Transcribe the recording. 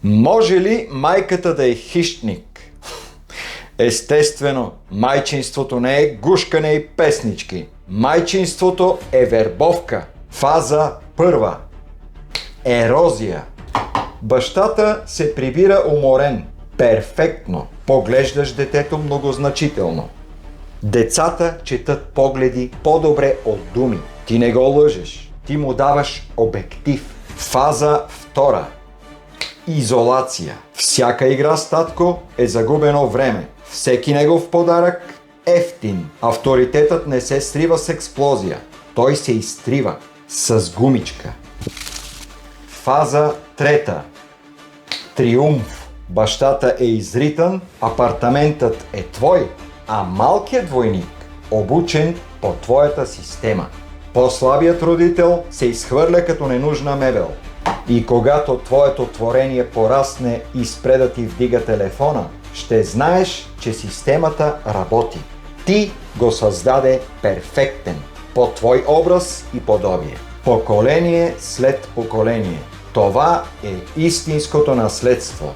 Може ли майката да е хищник? Естествено, майчинството не е гушкане и песнички. Майчинството е вербовка. Фаза първа. Ерозия. Бащата се прибира уморен. Перфектно. Поглеждаш детето многозначително. Децата четат погледи по-добре от думи. Ти не го лъжеш. Ти му даваш обектив. Фаза втора. Изолация. Всяка игра с татко е загубено време. Всеки негов подарък ефтин. Авторитетът не се срива с експлозия. Той се изтрива с гумичка. Фаза трета. Триумф. Бащата е изритан, апартаментът е твой, а малкият войник обучен по твоята система. По-слабият родител се изхвърля като ненужна мебел. И когато твоето творение порасне и спре да ти вдига телефона, ще знаеш, че системата работи. Ти го създаде перфектен, по твой образ и подобие. Поколение след поколение. Това е истинското наследство.